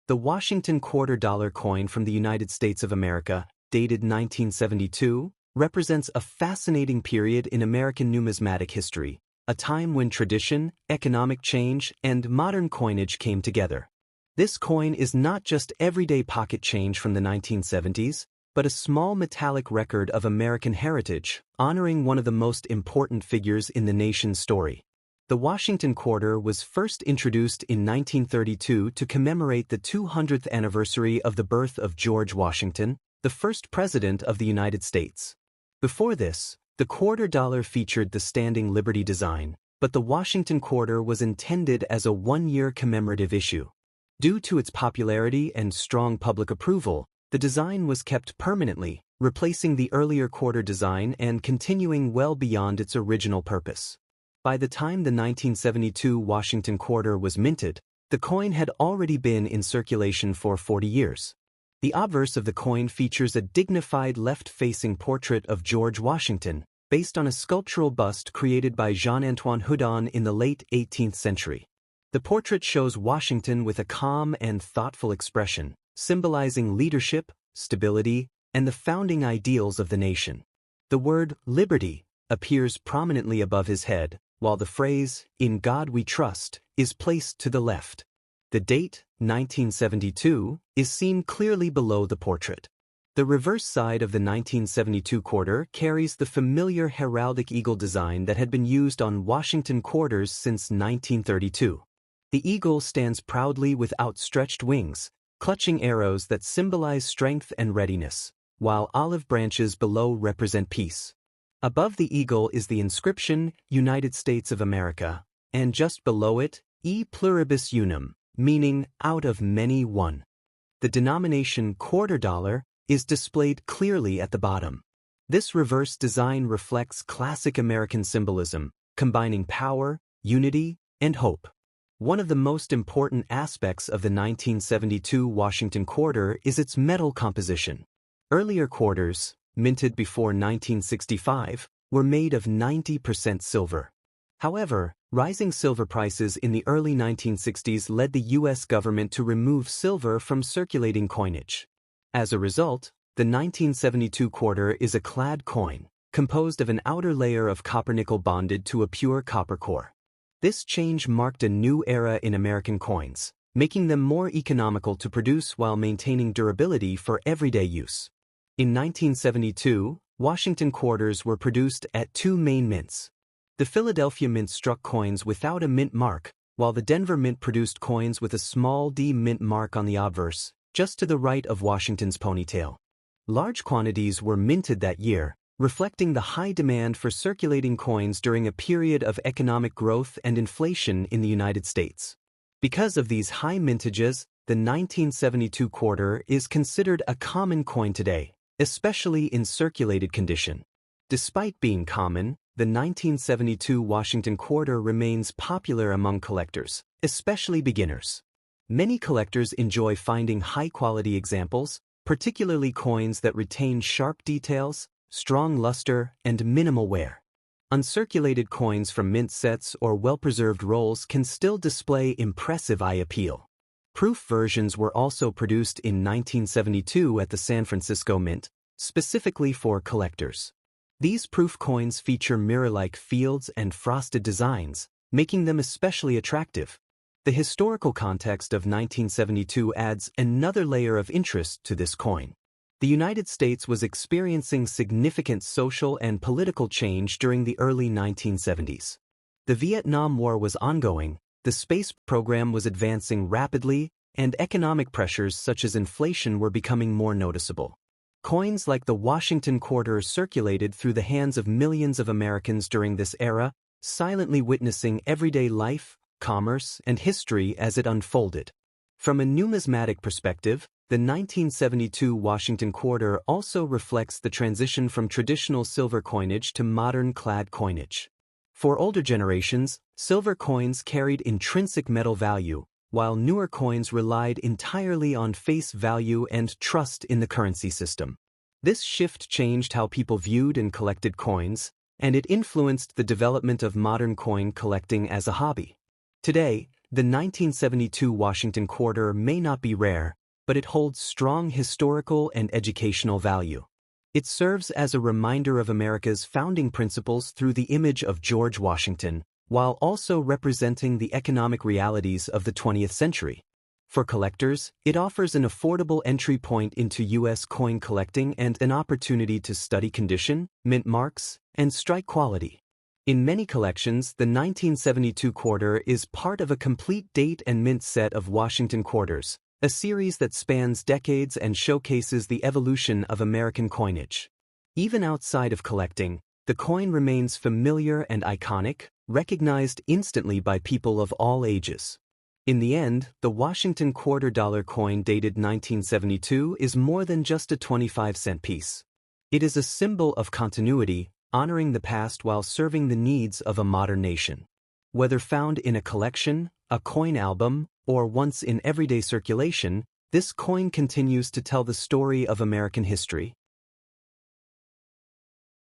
The Washington $quarter coin from the United States of America, dated 1972, represents a fascinating period in American numismatic history, a time when tradition, economic change, and modern coinage came together. This coin is not just everyday pocket change from the 1970s, but a small metallic record of American heritage, honoring one of the most important figures in the nation's story. The Washington quarter was first introduced in 1932 to commemorate the 200th anniversary of the birth of George Washington, the first president of the United States. Before this, the $quarter featured the standing Liberty design, but the Washington quarter was intended as a one-year commemorative issue. Due to its popularity and strong public approval, the design was kept permanently, replacing the earlier quarter design and continuing well beyond its original purpose. By the time the 1972 Washington quarter was minted, the coin had already been in circulation for 40 years. The obverse of the coin features a dignified left-facing portrait of George Washington, based on a sculptural bust created by Jean-Antoine Houdon in the late 18th century. The portrait shows Washington with a calm and thoughtful expression, symbolizing leadership, stability, and the founding ideals of the nation. The word "liberty" appears prominently above his head, while the phrase, "In God We Trust," is placed to the left. The date, 1972, is seen clearly below the portrait. The reverse side of the 1972 quarter carries the familiar heraldic eagle design that had been used on Washington quarters since 1932. The eagle stands proudly with outstretched wings, clutching arrows that symbolize strength and readiness, while olive branches below represent peace. Above the eagle is the inscription, United States of America, and just below it, E pluribus unum, meaning out of many one. The denomination $quarter is displayed clearly at the bottom. This reverse design reflects classic American symbolism, combining power, unity, and hope. One of the most important aspects of the 1972 Washington quarter is its metal composition. Earlier quarters, minted before 1965, were made of 90% silver. However, rising silver prices in the early 1960s led the U.S. government to remove silver from circulating coinage. As a result, the 1972 quarter is a clad coin, composed of an outer layer of copper-nickel bonded to a pure copper core. This change marked a new era in American coins, making them more economical to produce while maintaining durability for everyday use. In 1972, Washington quarters were produced at two main mints. The Philadelphia Mint struck coins without a mint mark, while the Denver Mint produced coins with a small D mint mark on the obverse, just to the right of Washington's ponytail. Large quantities were minted that year, reflecting the high demand for circulating coins during a period of economic growth and inflation in the United States. Because of these high mintages, the 1972 quarter is considered a common coin today, especially in circulated condition. Despite being common, the 1972 Washington quarter remains popular among collectors, especially beginners. Many collectors enjoy finding high-quality examples, particularly coins that retain sharp details, strong luster, and minimal wear. Uncirculated coins from mint sets or well-preserved rolls can still display impressive eye appeal. Proof versions were also produced in 1972 at the San Francisco Mint, specifically for collectors. These proof coins feature mirror-like fields and frosted designs, making them especially attractive. The historical context of 1972 adds another layer of interest to this coin. The United States was experiencing significant social and political change during the early 1970s. The Vietnam War was ongoing, the space program was advancing rapidly, and economic pressures such as inflation were becoming more noticeable. Coins like the Washington quarter circulated through the hands of millions of Americans during this era, silently witnessing everyday life, commerce, and history as it unfolded. From a numismatic perspective, the 1972 Washington quarter also reflects the transition from traditional silver coinage to modern clad coinage. For older generations, silver coins carried intrinsic metal value, while newer coins relied entirely on face value and trust in the currency system. This shift changed how people viewed and collected coins, and it influenced the development of modern coin collecting as a hobby. Today, The 1972 Washington quarter may not be rare, but it holds strong historical and educational value. It serves as a reminder of America's founding principles through the image of George Washington, while also representing the economic realities of the 20th century. For collectors, it offers an affordable entry point into U.S. coin collecting and an opportunity to study condition, mint marks, and strike quality. In many collections, the 1972 quarter is part of a complete date and mint set of Washington quarters, a series that spans decades and showcases the evolution of American coinage. Even outside of collecting, the coin remains familiar and iconic, recognized instantly by people of all ages. In the end, the Washington $quarter coin dated 1972 is more than just a 25-cent piece. It is a symbol of continuity, honoring the past while serving the needs of a modern nation. Whether found in a collection, a coin album, or once in everyday circulation, this coin continues to tell the story of American history,